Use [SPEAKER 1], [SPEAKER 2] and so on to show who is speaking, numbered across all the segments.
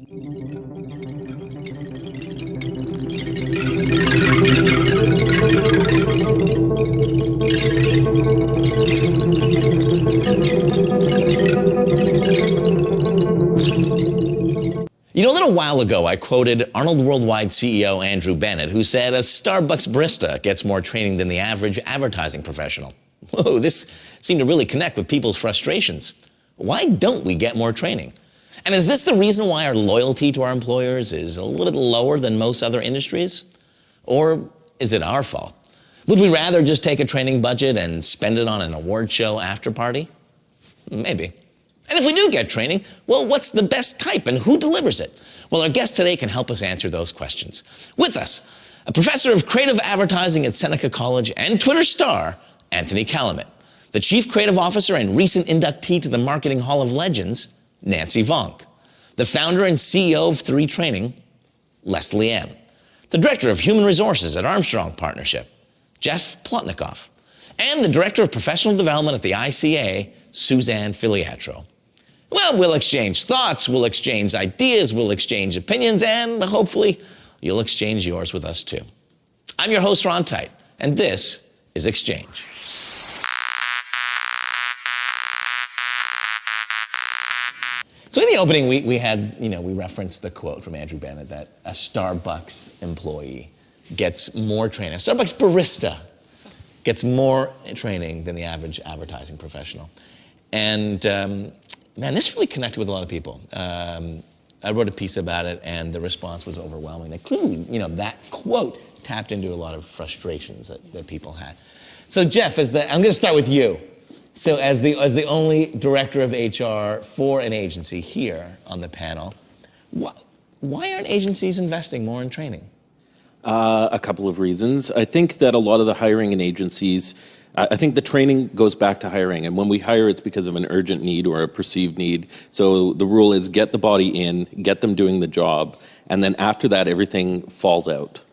[SPEAKER 1] You know, a little while ago, I quoted Arnold Worldwide CEO Andrew Bennett, who said a Starbucks barista gets more training than the average advertising professional. Whoa, this seemed to really connect with people's frustrations. Why don't we get more training? And is this the reason why our loyalty to our employers is a little lower than most other industries? Or is it our fault? Would we rather just take a training budget and spend it on an award show after party? Maybe. And if we do get training, well, what's the best type and who delivers it? Well, our guest today can help us answer those questions. With us, a professor of creative advertising at Seneca College and Twitter star, Anthony Kalamut. The chief creative officer and recent inductee to the Marketing Hall of Legends, Nancy Vonk. The founder and CEO of 3 Training, Leslie M. The director of human resources at Armstrong Partnership, Jeff Plotnikoff. And the director of professional development at the ICA, Suzanne Filiatrault. Well, we'll exchange thoughts, we'll exchange ideas, we'll exchange opinions, and hopefully you'll exchange yours with us too. I'm your host, Ron Tite, and this is Exchange. So in the opening, we had, we referenced the quote from Andrew Bennett that a Starbucks employee gets more training. A Starbucks barista gets more training than the average advertising professional. And man, this really connected with a lot of people. I wrote a piece about it, and the response was overwhelming. That clearly, that quote tapped into a lot of frustrations that people had. So Jeff, I'm going to start with you. So as the only director of HR for an agency here on the panel, why aren't agencies investing more in training?
[SPEAKER 2] A couple of reasons. I think that a lot of the hiring in agencies, I think the training goes back to hiring. And when we hire, it's because of an urgent need or a perceived need. So the rule is get the body in, get them doing the job, and then after that, everything falls out.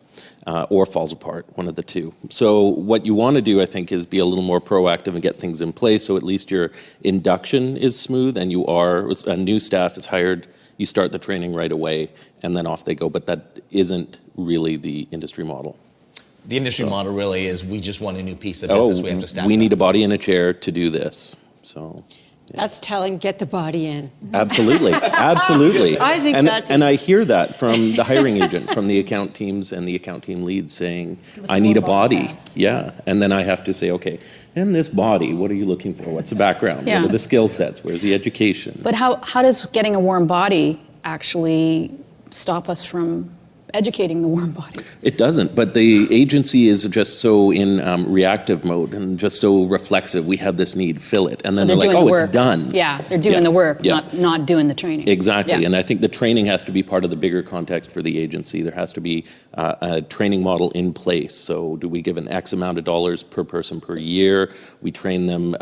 [SPEAKER 2] Or falls apart, one of the two. So what you want to do, I think, is be a little more proactive and get things in place so at least your induction is smooth and a new staff is hired, you start the training right away and then off they go. But that isn't really the industry model.
[SPEAKER 1] The industry model really is we just want a new piece of business we have to staff.
[SPEAKER 2] We need a body in a chair to do this. So.
[SPEAKER 3] Yeah. That's telling, get the body in.
[SPEAKER 2] Absolutely, absolutely.
[SPEAKER 3] I think
[SPEAKER 2] and I hear that from the hiring agent, from the account teams and the account team leads saying, I need a body. Yeah, and then I have to say, okay, and this body, what are you looking for? What's the background?
[SPEAKER 4] Yeah.
[SPEAKER 2] What are the skill sets? Where's the education?
[SPEAKER 4] But how does getting a warm body actually stop us from educating the warm body?
[SPEAKER 2] It doesn't, but the agency is just so in reactive mode and just so reflexive. We have this need, fill it. And then they're like, oh, it's done.
[SPEAKER 4] Yeah, they're doing the work, not doing the training.
[SPEAKER 2] Exactly,
[SPEAKER 4] yeah.
[SPEAKER 2] And I think the training has to be part of the bigger context for the agency. There has to be a training model in place. So do we give an X amount of dollars per person per year? We train them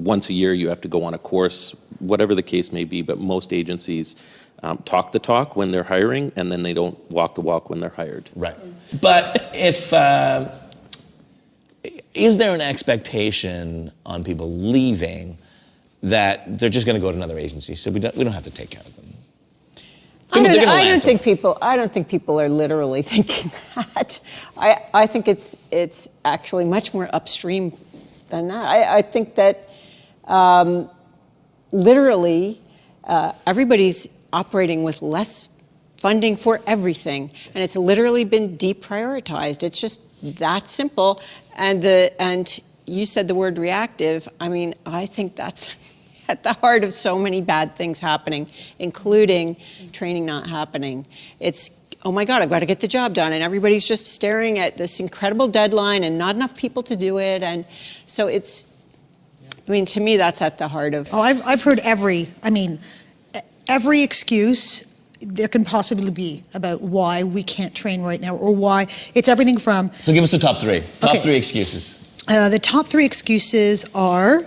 [SPEAKER 2] once a year. You have to go on a course, whatever the case may be, but most agencies talk the talk when they're hiring, and then they don't walk the walk when they're hired.
[SPEAKER 1] Right. But if is there an expectation on people leaving that they're just going to go to another agency, so we don't have to take care of them?
[SPEAKER 3] I don't think people are literally thinking that. I think it's actually much more upstream than that. I think that literally everybody's operating with less funding for everything, and it's literally been deprioritized. It's just that simple. And you said the word reactive. I mean, I think that's at the heart of so many bad things happening, including training not happening. It's, oh my God, I've got to get the job done, and everybody's just staring at this incredible deadline and not enough people to do it. And so it's, I mean, to me, that's at the heart of.
[SPEAKER 5] Oh, I've heard every excuse there can possibly be about why we can't train right now, or why it's everything from.
[SPEAKER 1] So give us the top three. Top three excuses.
[SPEAKER 5] The top 3 excuses are: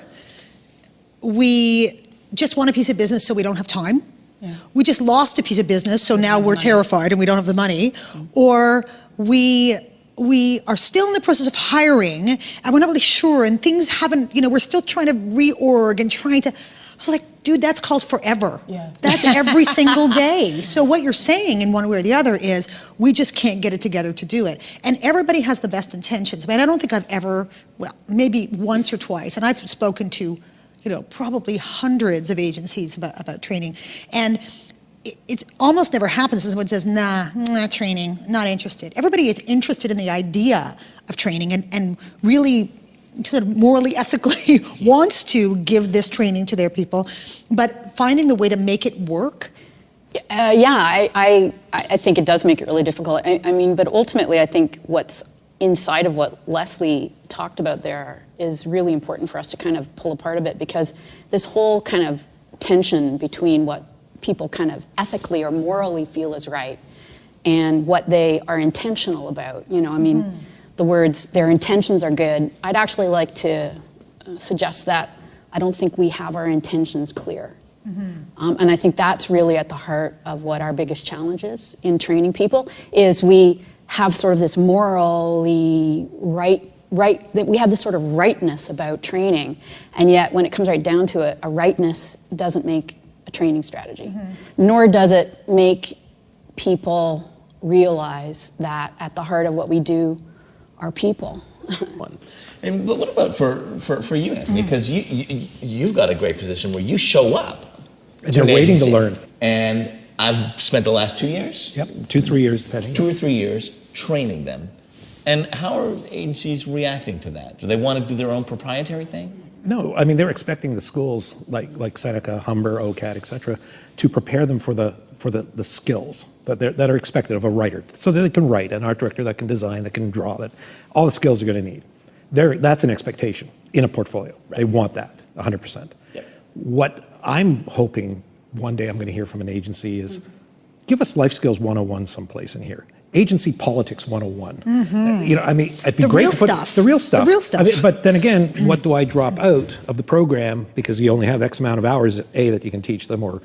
[SPEAKER 5] we just want a piece of business, so we don't have time. Yeah. We just lost a piece of business, so now we're terrified and we don't have the money. Or we are still in the process of hiring and we're not really sure, and things haven't, we're still trying to reorg and trying to. I'm like, dude, that's called forever. Yeah. That's every single day. So what you're saying in one way or the other is we just can't get it together to do it. And everybody has the best intentions. I mean, I don't think I've ever, well, maybe once or twice, and I've spoken to, probably hundreds of agencies about training. And it almost never happens that someone says, nah, not training, not interested. Everybody is interested in the idea of training and really sort of morally, ethically wants to give this training to their people, but finding the way to make it work.
[SPEAKER 4] I think it does make it really difficult. I mean, but ultimately, I think what's inside of what Leslie talked about there is really important for us to kind of pull apart a bit, because this whole kind of tension between what people kind of ethically or morally feel is right and what they are intentional about. The words, their intentions are good. I'd actually like to suggest that I don't think we have our intentions clear. And I think that's really at the heart of what our biggest challenge is in training people, is we have sort of this morally right, that we have this sort of rightness about training, and yet when it comes right down to it, a rightness doesn't make a training strategy, nor does it make people realize that at the heart of what we do are people.
[SPEAKER 1] And but what about for you, Anthony? Because you've got a great position where you show up.
[SPEAKER 6] And they're waiting to learn.
[SPEAKER 1] And I've spent the last 2 years.
[SPEAKER 6] Yep, 2-3 years depending.
[SPEAKER 1] 2 or 3 years training them. And how are agencies reacting to that? Do they want to do their own proprietary thing?
[SPEAKER 6] No, I mean, they're expecting the schools like Seneca, Humber, OCAD, et cetera, to prepare them for the skills that are expected of a writer, so that they can write, an art director that can design, that can draw, that all the skills they're going to need. That's an expectation in a portfolio. Right. They want that, 100%. Yep. What I'm hoping one day I'm going to hear from an agency is, give us life skills 101 someplace in here. Agency politics 101. I mean, it'd be great to put the real stuff.
[SPEAKER 5] The real stuff.
[SPEAKER 6] I mean, but then again, what do I drop out of the program because you only have X amount of hours that you can teach them, or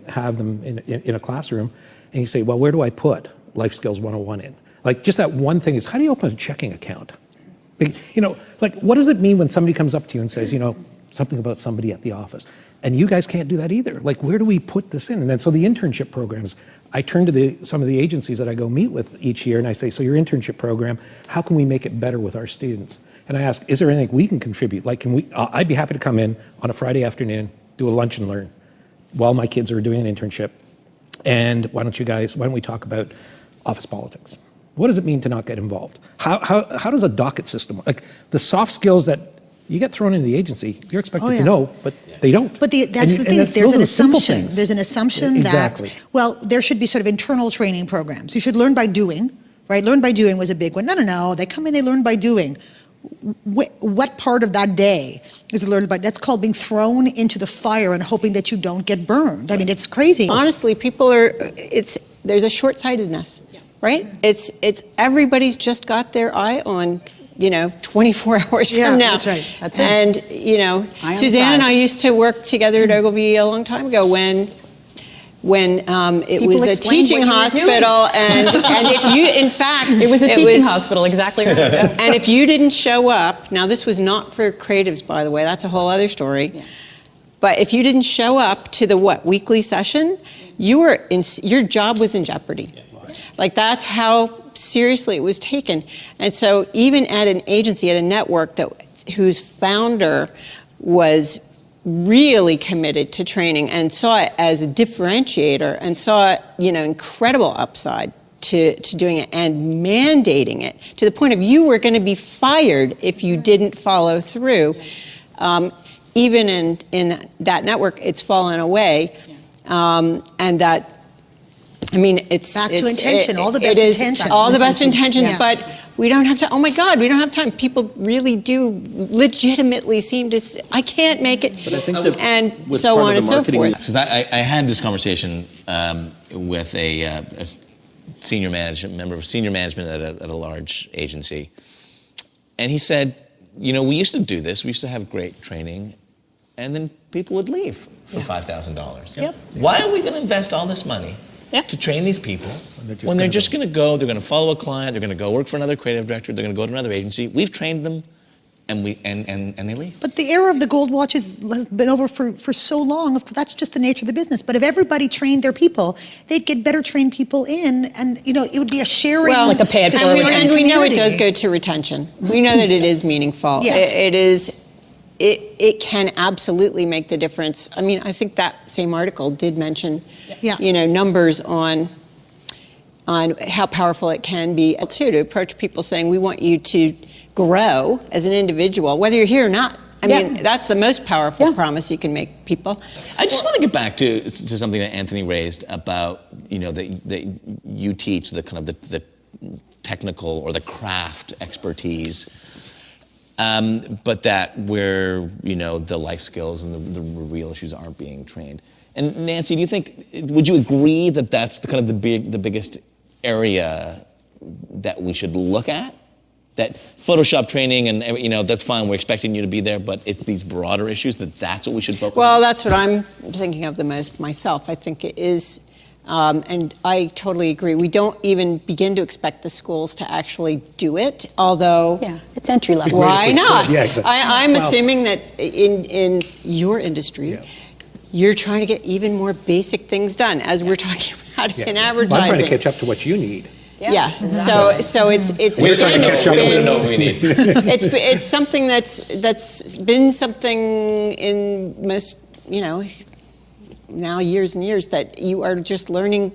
[SPEAKER 6] have them in a classroom, and you say, well, where do I put life skills 101 in? Like, just that one thing is, how do you open a checking account? Like, what does it mean when somebody comes up to you and says, something about somebody at the office, and you guys can't do that either? Like, where do we put this in? And then so the internship programs, I turn to some of the agencies that I go meet with each year, and I say, so your internship program, how can we make it better with our students? And I ask, is there anything we can contribute? Like, I'd be happy to come in on a Friday afternoon, do a lunch and learn while my kids are doing an internship. And why don't we talk about office politics? What does it mean to not get involved? How does a docket system work? Like, the soft skills that you get thrown into the agency, you're expected to know, but they don't.
[SPEAKER 5] But that's the thing, is there's an assumption. There's an assumption
[SPEAKER 6] exactly.
[SPEAKER 5] that, well, there should be sort of internal training programs. You should learn by doing, right? Learn by doing was a big one. No. They come in, they learn by doing. What part of that day is it learned by? That's called being thrown into the fire and hoping that you don't get burned. I mean, it's crazy.
[SPEAKER 3] Honestly, there's a short-sightedness, right? It's everybody's just got their eye on 24 hours from now.
[SPEAKER 5] That's right.
[SPEAKER 3] That's it. And, Suzanne and I used to work together at Ogilvy a long time ago when it was a teaching hospital, and if you, in fact,
[SPEAKER 4] it was a teaching hospital, exactly right.
[SPEAKER 3] And if you didn't show up, now this was not for creatives, by the way, that's a whole other story. Yeah. But if you didn't show up to the weekly session, your job was in jeopardy. Yeah. Like, that's how seriously it was taken. And so even at an agency, at a network whose founder was really committed to training and saw it as a differentiator and saw incredible upside to doing it and mandating it to the point of you were going to be fired if you didn't follow through. Even in that network, it's fallen away, and that. I mean, it's
[SPEAKER 5] back to intention. All the best intentions.
[SPEAKER 3] All the best intentions, but we don't have to. Oh my God, we don't have time. People really do legitimately seem to. I can't make it,
[SPEAKER 2] but I think
[SPEAKER 3] and so on and so forth.
[SPEAKER 1] Because I had this conversation with a senior member of senior management at a large agency, and he said, we used to do this. We used to have great training, and then people would leave for $5,000.
[SPEAKER 3] Yep.
[SPEAKER 1] Why are we going to invest all this money? To train these people when they're just going to go, they're going to follow a client, they're going to go work for another creative director, they're going to go to another agency. We've trained them and they leave.
[SPEAKER 5] But the era of the gold watches has been over for so long. That's just the nature of the business. But if everybody trained their people, they'd get better trained people in, and it would be a sharing.
[SPEAKER 3] Well,
[SPEAKER 4] like a pay it forward.
[SPEAKER 3] and we know it does go to retention. We know that it is meaningful.
[SPEAKER 5] Yes.
[SPEAKER 3] It is. It can absolutely make the difference. I mean, I think that same article did mention, numbers on how powerful it can be too, to approach people saying, we want you to grow as an individual, whether you're here or not. I mean, that's the most powerful promise you can make people.
[SPEAKER 1] I just want to get back to something that Anthony raised about, that you teach the kind of the technical or the craft expertise, but that where, the life skills and the real issues aren't being trained. And Nancy, would you agree that that's the biggest area that we should look at? That Photoshop training and, that's fine, we're expecting you to be there, but it's these broader issues that's what we should focus on?
[SPEAKER 3] Well, that's what I'm thinking of the most myself. I think it is, and I totally agree. We don't even begin to expect the schools to actually do it, although...
[SPEAKER 4] Yeah, it's entry level.
[SPEAKER 3] Why not?
[SPEAKER 6] Yeah, exactly.
[SPEAKER 3] I'm assuming that in your industry, you're trying to get even more basic things done, as we're talking about in advertising.
[SPEAKER 6] Well, I'm trying to catch up to what you need.
[SPEAKER 3] Yeah. So it's
[SPEAKER 1] We're trying to catch up. We don't know what we need.
[SPEAKER 3] It's something that's been something in most now years and years, that you are just learning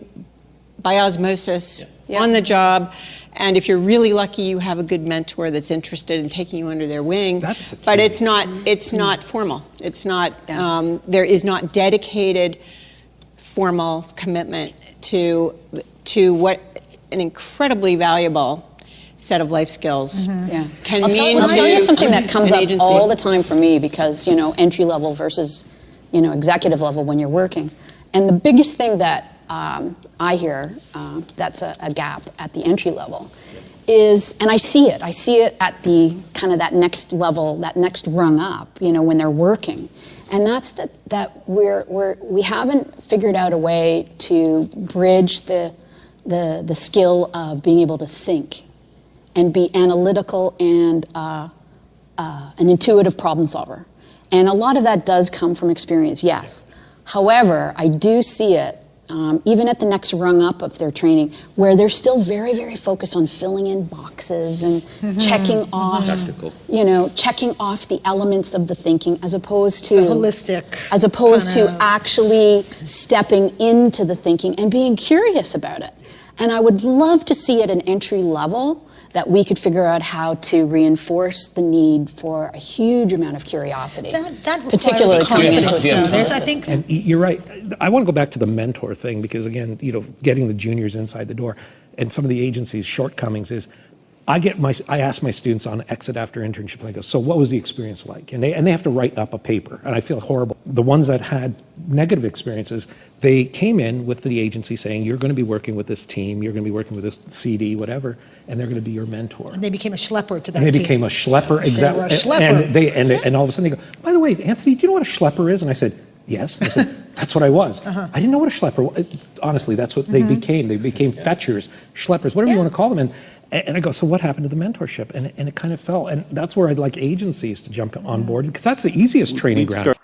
[SPEAKER 3] by osmosis on the job. And if you're really lucky, you have a good mentor that's interested in taking you under their wing. But it's not formal. It's not. There is not dedicated formal commitment to what an incredibly valuable set of life skills can mean.
[SPEAKER 4] I'll tell you something that comes up
[SPEAKER 3] agency.
[SPEAKER 4] all the time for me, because entry level versus executive level when you're working, and the biggest thing that I hear that's a gap at the entry level is, and I see it at the kind of that next level, that next rung up, when they're working, and that's that we haven't figured out a way to bridge the skill of being able to think and be analytical and an intuitive problem solver. And a lot of that does come from experience, yes. However, I do see it, even at the next rung up of their training, where they're still very, very focused on filling in boxes and checking off, checking off the elements of the thinking, as opposed to
[SPEAKER 5] holistic,
[SPEAKER 4] as opposed to actually stepping into the thinking and being curious about it. And I would love to see at an entry level that we could figure out how to reinforce the need for a huge amount of curiosity.
[SPEAKER 5] That
[SPEAKER 4] particularly coming into
[SPEAKER 5] confidence. I think.
[SPEAKER 6] And you're right. I want to go back to the mentor thing, because again, getting the juniors inside the door, and some of the agency's shortcomings is, I ask my students on exit after internship, I go, so what was the experience like? And they have to write up a paper, and I feel horrible. The ones that had negative experiences, they came in with the agency saying, you're going to be working with this team, you're going to be working with this CD, whatever, and they're going to be your mentor.
[SPEAKER 5] And they became a schlepper to that
[SPEAKER 6] And they
[SPEAKER 5] team.
[SPEAKER 6] became a schlepper, exactly.
[SPEAKER 5] They were a schlepper.
[SPEAKER 6] And all of a sudden they go, by the way, Anthony, do you know what a schlepper is? And I said, yes. I said, that's what I was. I didn't know what a schlepper was. Honestly, that's what they became. They became fetchers, schleppers, whatever you want to call them. And I go, so what happened to the mentorship? And it kind of fell. And that's where I'd like agencies to jump on board, because that's the easiest training ground.